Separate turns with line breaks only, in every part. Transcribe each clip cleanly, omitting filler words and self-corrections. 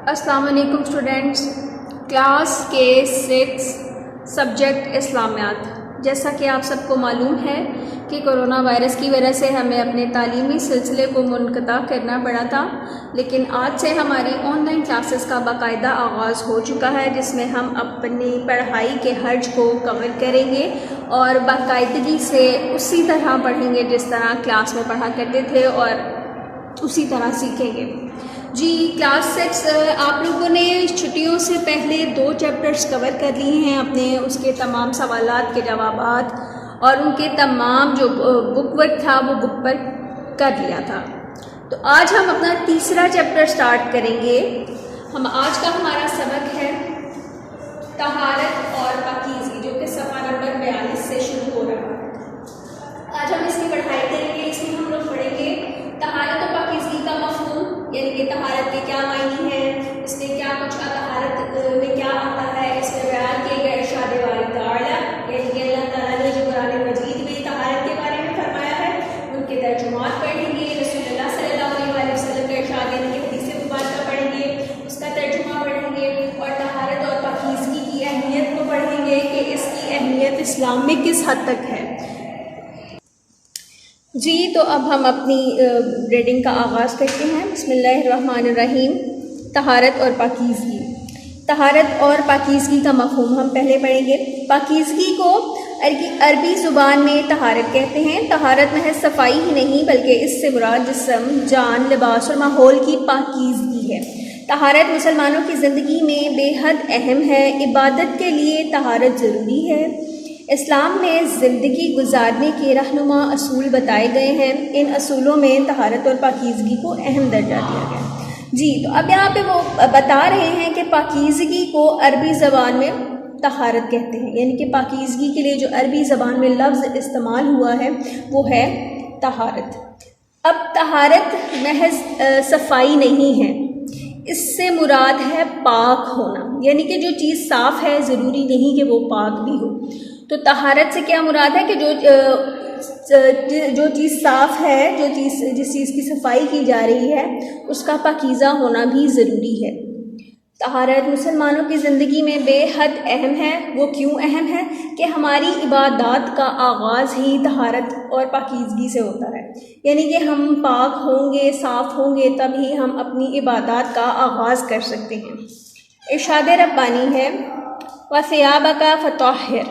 السلام علیکم students, class کے 6 سبجیکٹ اسلامیات۔ جیسا کہ آپ سب کو معلوم ہے کہ کرونا وائرس کی وجہ سے ہمیں اپنے تعلیمی سلسلے کو منقطع کرنا پڑا تھا، لیکن آج سے ہماری آن لائن کلاسز کا باقاعدہ آغاز ہو چکا ہے، جس میں ہم اپنی پڑھائی کے حرج کو کور کریں گے اور باقاعدگی سے اسی طرح پڑھیں گے جس طرح کلاس میں پڑھا کرتے تھے اور اسی طرح سیکھیں گے۔ جی کلاس 6 آپ لوگوں نے چھٹیوں سے پہلے 2 چیپٹرز کور کر لیے ہیں، اپنے اس کے تمام سوالات کے جوابات اور ان کے تمام جو بک ورک تھا وہ بک پر کر لیا تھا۔ تو آج ہم اپنا تیسرا چیپٹر سٹارٹ کریں گے۔ آج کا ہمارا سبق ہے طہارت اور پاکیزگی، جو کہ صفحہ نمبر 42 سے شروع ہو رہا ہے۔ آج ہم اس کی پڑھائی کریں گے۔ اس میں ہم لوگ پڑھیں گے طہارت و پاکیزگی کا مفہوم، یعنی کہ طہارت کے کیا معنی ہیں، اس میں کیا کچھ طہارت میں کیا آتا ہے، اس میں بیان کیے گئے ارشاد باری تعالیٰ، یعنی کہ اللہ تعالیٰ نے جو قرآن مجید میں طہارت کے بارے میں فرمایا ہے ان کے ترجمات پڑھیں گے۔ رسول اللہ صلی اللہ علیہ وسلم کا ارشاد، یعنی کہ حدیث مبارکہ پڑھیں گے، اس کا ترجمہ پڑھیں گے، اور طہارت اور پاکیزگی کی اہمیت کو پڑھیں گے کہ اس کی اہمیت اسلام میں کس حد تک ہے۔ جی تو اب ہم اپنی ریڈنگ کا آغاز کرتے ہیں۔ بسم اللہ الرحمن الرحیم۔ طہارت اور پاکیزگی۔ طہارت اور پاکیزگی کا مفہوم ہم پہلے پڑھیں گے۔ پاکیزگی کو عربی زبان میں طہارت کہتے ہیں۔ طہارت محض صفائی ہی نہیں بلکہ اس سے مراد جسم، جان، لباس اور ماحول کی پاکیزگی ہے۔ طہارت مسلمانوں کی زندگی میں بے حد اہم ہے۔ عبادت کے لیے طہارت ضروری ہے۔ اسلام میں زندگی گزارنے کے رہنما اصول بتائے گئے ہیں۔ ان اصولوں میں طہارت اور پاکیزگی کو اہم درجہ دیا گیا ہے۔ جی تو اب یہاں پہ وہ بتا رہے ہیں کہ پاکیزگی کو عربی زبان میں طہارت کہتے ہیں، یعنی کہ پاکیزگی کے لیے جو عربی زبان میں لفظ استعمال ہوا ہے وہ ہے طہارت۔ اب طہارت محض صفائی نہیں ہے، اس سے مراد ہے پاک ہونا، یعنی کہ جو چیز صاف ہے ضروری نہیں کہ وہ پاک بھی ہو۔ تو طہارت سے کیا مراد ہے کہ جو چیز صاف ہے، جس چیز کی صفائی کی جا رہی ہے اس کا پاکیزہ ہونا بھی ضروری ہے۔ طہارت مسلمانوں کی زندگی میں بے حد اہم ہے۔ وہ کیوں اہم ہے کہ ہماری عبادات کا آغاز ہی طہارت اور پاکیزگی سے ہوتا ہے، یعنی کہ ہم پاک ہوں گے، صاف ہوں گے، تبھی ہم اپنی عبادات کا آغاز کر سکتے ہیں۔ ارشاد ربانی ہے وَثِيَابَكَ فَطَهِّرْ،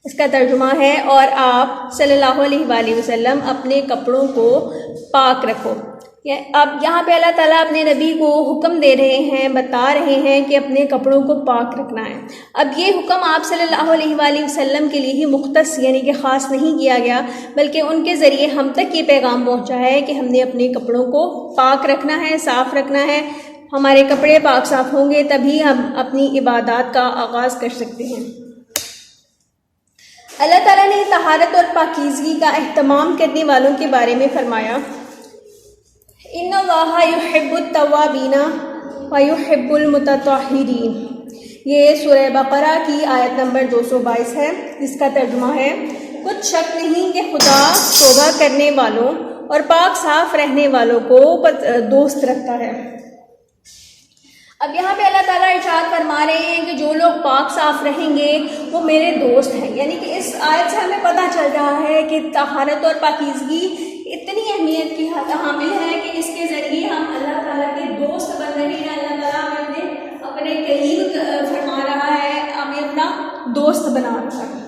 اس کا ترجمہ ہے اور آپ صلی اللہ علیہ وآلہ وسلم اپنے کپڑوں کو پاک رکھو۔ اب یہاں پہ اللہ تعالیٰ اپنے نبی کو حکم دے رہے ہیں، بتا رہے ہیں کہ اپنے کپڑوں کو پاک رکھنا ہے۔ اب یہ حکم آپ صلی اللہ علیہ وآلہ وسلم کے لیے ہی مختص یعنی کہ خاص نہیں کیا گیا، بلکہ ان کے ذریعے ہم تک یہ پیغام پہنچا ہے کہ ہم نے اپنے کپڑوں کو پاک رکھنا ہے، صاف رکھنا ہے۔ ہمارے کپڑے پاک صاف ہوں گے تبھی ہم اپنی عبادات کا آغاز کر سکتے ہیں۔ اللہ تعالیٰ نے طہارت اور پاکیزگی کا اہتمام کرنے والوں کے بارے میں فرمایا ان اللہ یحب التوابین ویحب المتطہرین۔ یہ سورہ بقرہ کی آیت نمبر 222 ہے، جس کا ترجمہ ہے کچھ شک نہیں کہ خدا توبہ کرنے والوں اور پاک صاف رہنے والوں کو دوست رکھتا ہے۔ اب یہاں پہ اللہ تعالیٰ ارشاد فرما رہے ہیں کہ جو لوگ پاک صاف رہیں گے وہ میرے دوست ہیں، یعنی کہ اس آیت سے ہمیں پتہ چل رہا ہے کہ طہارت اور پاکیزگی اتنی اہمیت کی حامل ہے کہ اس کے ذریعے ہم اللہ تعالیٰ کے دوست بن رہے ہیں۔ اللہ تعالیٰ ہمیں اپنے قریب فرما رہا ہے، ہمیں اپنا دوست بنا رہا ہے۔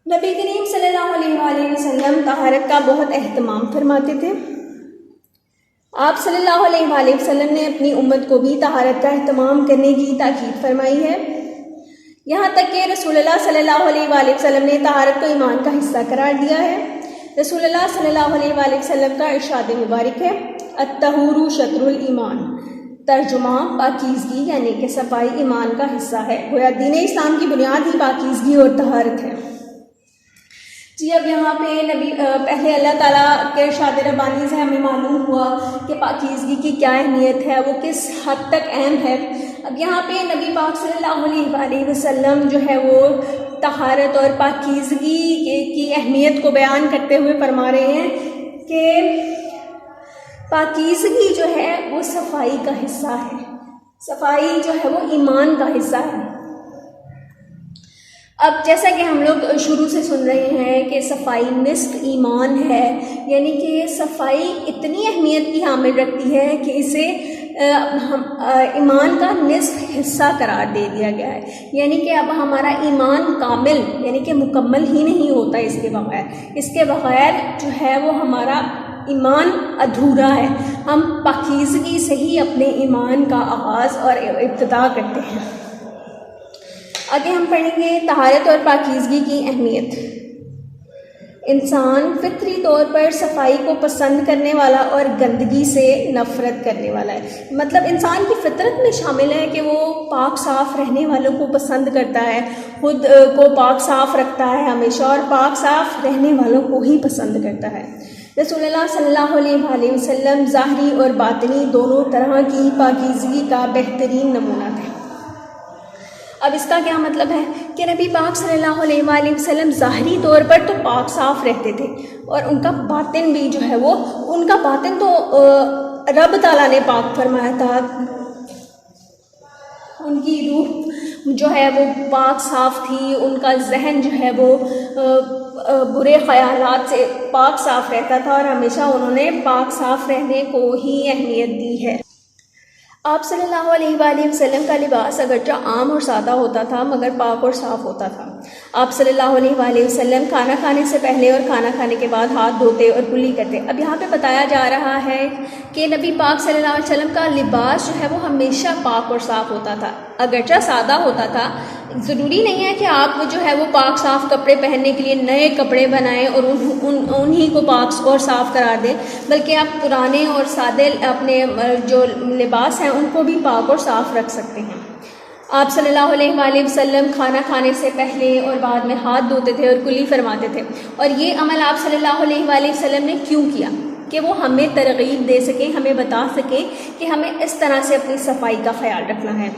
نبی کریم صلی اللہ علیہ وآلہ وسلم طہارت کا بہت اہتمام فرماتے تھے۔ آپ صلی اللہ علیہ وآلہ وسلم نے اپنی امت کو بھی طہارت کا اہتمام کرنے کی تاکید فرمائی ہے، یہاں تک کہ رسول اللہ صلی اللہ علیہ وآلہ وسلم نے طہارت کو ایمان کا حصہ قرار دیا ہے۔ رسول اللہ صلی اللہ علیہ وآلہ وسلم کا ارشاد مبارک ہے الطہور شطر الایمان، ترجمہ پاکیزگی یعنی کہ صفائی ایمان کا حصہ ہے۔ گویا دین اسلام کی بنیاد ہی پاکیزگی اور طہارت ہے۔ جی اب یہاں پہ پہلے اللہ تعالیٰ کے ارشاد ربانی سے ہمیں معلوم ہوا کہ پاکیزگی کی کیا اہمیت ہے، وہ کس حد تک اہم ہے۔ اب یہاں پہ نبی پاک صلی اللہ علیہ وآلہ وسلم جو ہے وہ طہارت اور پاکیزگی کی اہمیت کو بیان کرتے ہوئے فرما رہے ہیں کہ پاکیزگی جو ہے وہ صفائی کا حصہ ہے، صفائی جو ہے وہ ایمان کا حصہ ہے۔ اب جیسا کہ ہم لوگ شروع سے سن رہے ہیں کہ صفائی نصف ایمان ہے، یعنی کہ صفائی اتنی اہمیت کی حامل رکھتی ہے کہ اسے ایمان کا نصف حصہ قرار دے دیا گیا ہے، یعنی کہ اب ہمارا ایمان کامل یعنی کہ مکمل ہی نہیں ہوتا اس کے بغیر، اس کے بغیر جو ہے وہ ہمارا ایمان ادھورا ہے۔ ہم پاکیزگی سے ہی اپنے ایمان کا آغاز اور ابتدا کرتے ہیں۔ آگے ہم پڑھیں گے طہارت اور پاکیزگی کی اہمیت۔ انسان فطری طور پر صفائی کو پسند کرنے والا اور گندگی سے نفرت کرنے والا ہے، مطلب انسان کی فطرت میں شامل ہے کہ وہ پاک صاف رہنے والوں کو پسند کرتا ہے، خود کو پاک صاف رکھتا ہے ہمیشہ اور پاک صاف رہنے والوں کو ہی پسند کرتا ہے۔ رسول اللہ صلی اللہ علیہ وآلہ وسلم ظاہری اور باطنی دونوں طرح کی پاکیزگی کا بہترین نمونہ تھے۔ اب اس کا کیا مطلب ہے کہ نبی پاک صلی اللہ علیہ وآلہ وسلم ظاہری طور پر تو پاک صاف رہتے تھے، اور ان کا باطن بھی جو ہے وہ ان کا باطن تو رب تعالیٰ نے پاک فرمایا تھا، ان کی روح جو ہے وہ پاک صاف تھی، ان کا ذہن جو ہے وہ برے خیالات سے پاک صاف رہتا تھا، اور ہمیشہ انہوں نے پاک صاف رہنے کو ہی اہمیت دی ہے۔ آپ صلی اللہ علیہ وآلہ وسلم کا لباس اگرچہ عام اور سادہ ہوتا تھا مگر پاک اور صاف ہوتا تھا۔ آپ صلی اللہ علیہ وآلہ وسلم کھانا کھانے سے پہلے اور کھانا کھانے کے بعد ہاتھ دھوتے اور کلی کرتے۔ اب یہاں پہ بتایا جا رہا ہے کہ نبی پاک صلی اللہ علیہ وسلم کا لباس جو ہے وہ ہمیشہ پاک اور صاف ہوتا تھا، اگرچہ سادہ ہوتا تھا۔ ضروری نہیں ہے کہ آپ جو ہے وہ پاک صاف کپڑے پہننے کے لیے نئے کپڑے بنائیں اور انہی کو پاک اور صاف قرار دیں، بلکہ آپ پرانے اور سادے اپنے جو لباس ہیں ان کو بھی پاک اور صاف رکھ سکتے ہیں۔ آپ صلی اللہ علیہ وآلہ وسلم کھانا کھانے سے پہلے اور بعد میں ہاتھ دھوتے تھے اور کلی فرماتے تھے، اور یہ عمل آپ صلی اللہ علیہ وآلہ وسلم نے کیوں کیا؟ کہ وہ ہمیں ترغیب دے سکیں، ہمیں بتا سکیں کہ ہمیں اس طرح سے اپنی صفائی کا خیال رکھنا ہے۔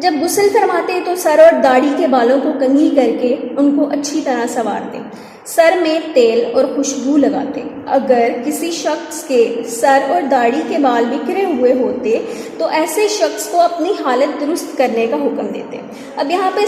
جب غسل فرماتے تو سر اور داڑھی کے بالوں کو کنگھی کر کے ان کو اچھی طرح سنوارتے، سر میں تیل اور خوشبو لگاتے۔ اگر کسی شخص کے سر اور داڑھی کے بال بکھرے ہوئے ہوتے تو ایسے شخص کو اپنی حالت درست کرنے کا حکم دیتے۔ اب یہاں پہ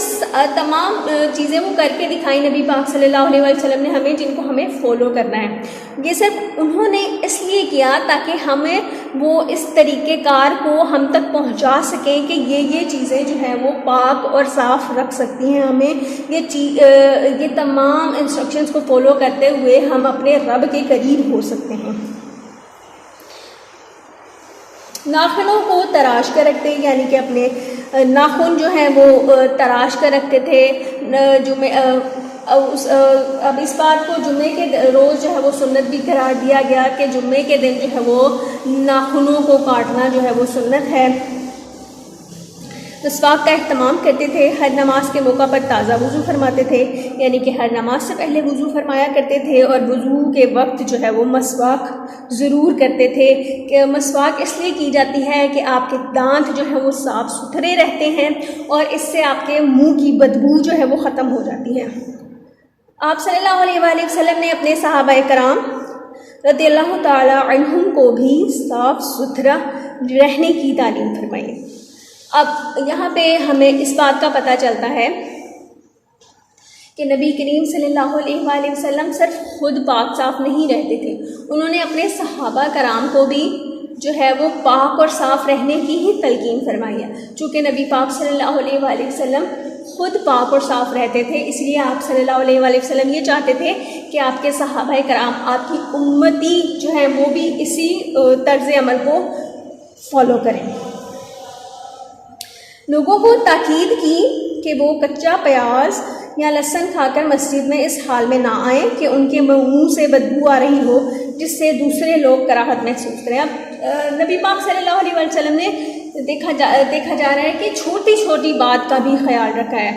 تمام چیزیں وہ کر کے دکھائی نبی پاک صلی اللہ علیہ وسلم نے ہمیں، جن کو ہمیں فالو کرنا ہے۔ یہ صرف انہوں نے اس لیے کیا تاکہ ہمیں وہ اس طریقہ کار کو ہم تک پہنچا سکیں کہ یہ چیزیں جو ہیں وہ پاک اور صاف رکھ سکتی ہیں ہمیں۔ یہ تمام انسٹرکشنز کو فالو کرتے ہوئے ہم اپنے رب کے قریب ہو سکتے ہیں۔ ناخنوں کو تراش کر رکھتے، یعنی کہ اپنے ناخن جو ہیں وہ تراش کر رکھتے تھے۔ اب اس بات کو جمعے کے روز جو ہے وہ سنت بھی قرار دیا گیا کہ جمعے کے دن جو ہے وہ ناخنوں کو کاٹنا جو ہے وہ سنت ہے۔ مسواک کا اہتمام کرتے تھے، ہر نماز کے موقع پر تازہ وضو فرماتے تھے، یعنی کہ ہر نماز سے پہلے وضو فرمایا کرتے تھے، اور وضو کے وقت جو ہے وہ مسواک ضرور کرتے تھے۔ کہ مسواک اس لیے کی جاتی ہے کہ آپ کے دانت جو ہیں وہ صاف ستھرے رہتے ہیں، اور اس سے آپ کے منہ کی بدبو جو ہے وہ ختم ہو جاتی ہے۔ آپ صلی اللہ علیہ وآلہ وسلم نے اپنے صحابہ کرام رضی اللہ تعالی عنہم کو بھی صاف ستھرا رہنے کی تعلیم فرمائی۔ اب یہاں پہ ہمیں اس بات کا پتہ چلتا ہے کہ نبی کریم صلی اللہ علیہ وآلہ وسلم صرف خود پاک صاف نہیں رہتے تھے، انہوں نے اپنے صحابہ کرام کو بھی جو ہے وہ پاک اور صاف رہنے کی ہی تلقین فرمائی ہے۔ چونکہ نبی پاک صلی اللہ علیہ وآلہ وسلم خود پاک اور صاف رہتے تھے، اس لیے آپ صلی اللہ علیہ وآلہ وسلم یہ چاہتے تھے کہ آپ کے صحابہ کرام، آپ کی امتی جو ہے وہ بھی اسی طرز عمل کو فالو کریں۔ لوگوں کو تاکید کی کہ وہ کچا پیاز یا لہسن کھا کر مسجد میں اس حال میں نہ آئیں کہ ان کے منہ سے بدبو آ رہی ہو جس سے دوسرے لوگ کراہت محسوس کریں۔ اب نبی پاک صلی اللہ علیہ وسلم نے دیکھا جا رہا ہے کہ چھوٹی چھوٹی بات کا بھی خیال رکھا ہے۔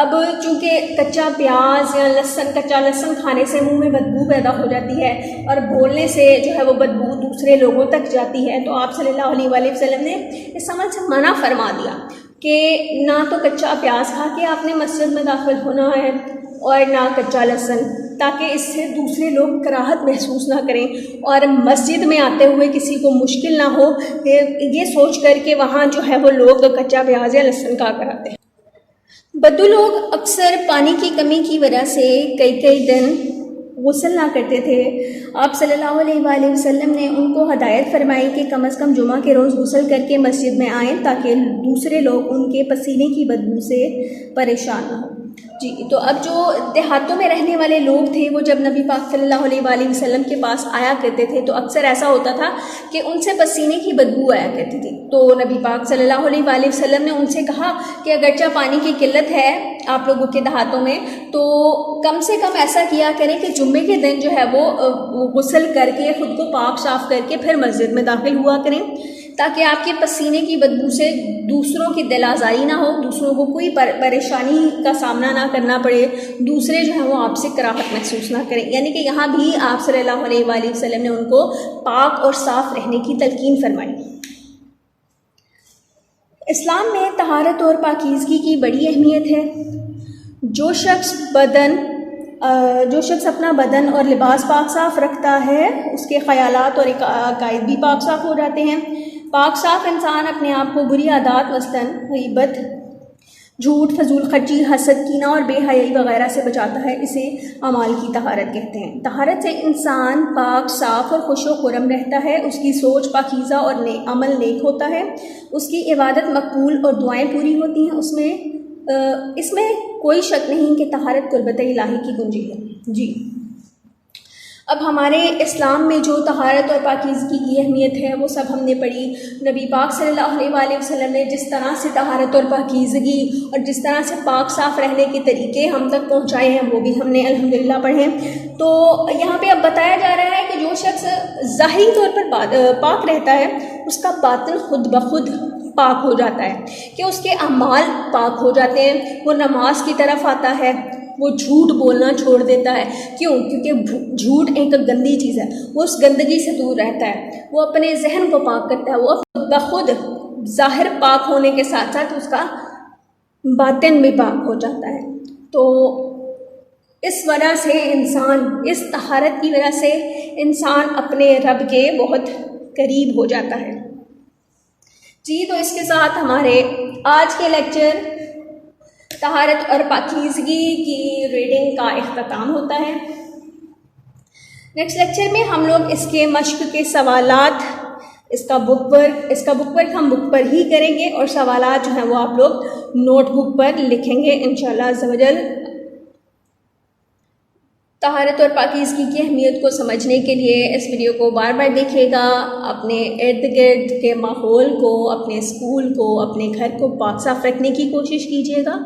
اب چونکہ کچا پیاز یا کچا لہسن کھانے سے منہ میں بدبو پیدا ہو جاتی ہے اور بولنے سے جو ہے وہ بدبو دوسرے لوگوں تک جاتی ہے، تو آپ صلی اللہ علیہ وآلہ وسلم نے اس عمل سے منع فرما دیا کہ نہ تو کچا پیاز کھا کے آپ نے مسجد میں داخل ہونا ہے اور نہ کچا لہسن تاکہ اس سے دوسرے لوگ کراہت محسوس نہ کریں اور مسجد میں آتے ہوئے کسی کو مشکل نہ ہو، یہ سوچ کر کہ وہاں جو ہے وہ لوگ کچا پیاز یا لہسن کھا کر آتے ہیں۔ بدو لوگ اکثر پانی کی کمی کی وجہ سے کئی دن غسل نہ کرتے تھے۔ آپ صلی اللہ علیہ وآلہ وسلم نے ان کو ہدایت فرمائی کہ کم از کم جمعہ کے روز غسل کر کے مسجد میں آئیں تاکہ دوسرے لوگ ان کے پسینے کی بدبو سے پریشان نہ ہوں۔ جی، تو اب جو دیہاتوں میں رہنے والے لوگ تھے وہ جب نبی پاک صلی اللہ علیہ وآلہ وسلم کے پاس آیا کرتے تھے تو اکثر ایسا ہوتا تھا کہ ان سے پسینے کی بدبو آیا کرتی تھی۔ تو نبی پاک صلی اللہ علیہ وآلہ وسلم نے ان سے کہا کہ اگرچہ پانی کی قلت ہے آپ لوگوں کے دیہاتوں میں تو کم سے کم ایسا کیا کریں کہ جمعے کے دن جو ہے وہ غسل کر کے خود کو پاک صاف کر کے پھر مسجد میں داخل ہوا کریں تاکہ آپ کے پسینے کی بدبو سے دوسروں کی دل آزاری نہ ہو، دوسروں کو کوئی پریشانی کا سامنا نہ کرنا پڑے، دوسرے جو ہیں وہ آپ سے کراہت محسوس نہ کریں۔ یعنی کہ یہاں بھی آپ صلی اللہ علیہ وآلہ وسلم نے ان کو پاک اور صاف رہنے کی تلقین فرمائی۔ اسلام میں طہارت اور پاکیزگی کی بڑی اہمیت ہے۔ جو شخص اپنا بدن اور لباس پاک صاف رکھتا ہے اس کے خیالات اور عقائد بھی پاک صاف ہو جاتے ہیں۔ پاک صاف انسان اپنے آپ کو بری عادات مثلاً غیبت، جھوٹ، فضول خرچی، حسد، کینہ اور بے حیائی وغیرہ سے بچاتا ہے۔ اسے اعمال کی طہارت کہتے ہیں۔ طہارت سے انسان پاک، صاف اور خوش و خرم رہتا ہے، اس کی سوچ پاکیزہ اور عمل نیک ہوتا ہے، اس کی عبادت مقبول اور دعائیں پوری ہوتی ہیں۔ اس میں کوئی شک نہیں کہ طہارت قربت الہی کی کنجی ہے۔ جی، اب ہمارے اسلام میں جو طہارت اور پاکیزگی کی اہمیت ہے وہ سب ہم نے پڑھی۔ نبی پاک صلی اللہ علیہ وآلہ وسلم نے جس طرح سے طہارت اور پاکیزگی اور جس طرح سے پاک صاف رہنے کے طریقے ہم تک پہنچائے ہیں وہ بھی ہم نے الحمدللہ پڑھے۔ تو یہاں پہ اب بتایا جا رہا ہے کہ جو شخص ظاہری طور پر پاک رہتا ہے اس کا باطن خود بخود پاک ہو جاتا ہے، کہ اس کے اعمال پاک ہو جاتے ہیں، وہ نماز کی طرف آتا ہے، وہ جھوٹ بولنا چھوڑ دیتا ہے۔ کیوں؟ کیونکہ جھوٹ ایک گندی چیز ہے، وہ اس گندگی سے دور رہتا ہے، وہ اپنے ذہن کو پاک کرتا ہے، وہ خود بخود ظاہر پاک ہونے کے ساتھ ساتھ اس کا باطن بھی پاک ہو جاتا ہے۔ تو اس وجہ سے اس طہارت کی وجہ سے انسان اپنے رب کے بہت قریب ہو جاتا ہے۔ جی، تو اس کے ساتھ ہمارے آج کے لیکچر طہارت اور پاکیزگی کی ریڈنگ کا اختتام ہوتا ہے۔ نیکسٹ لیکچر میں ہم لوگ اس کے مشق کے سوالات، اس کا بک ورک ہم بک پر ہی کریں گے اور سوالات جو ہیں وہ آپ لوگ نوٹ بک پر لکھیں گے انشاءاللہ عز و جل۔ طہارت اور پاکیزگی کی اہمیت کو سمجھنے کے لیے اس ویڈیو کو بار بار دیکھیے گا، اپنے ارد گرد کے ماحول کو، اپنے اسکول کو، اپنے گھر کو پاک صاف رکھنے کی کوشش کیجیے گا،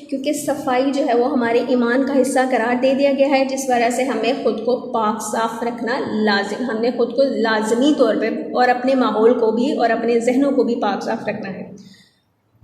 کیونکہ صفائی جو ہے وہ ہمارے ایمان کا حصہ قرار دے دیا گیا ہے، جس وجہ سے ہمیں خود کو پاک صاف رکھنا ہم نے خود کو لازمی طور پہ اور اپنے ماحول کو بھی اور اپنے ذہنوں کو بھی پاک صاف رکھنا ہے۔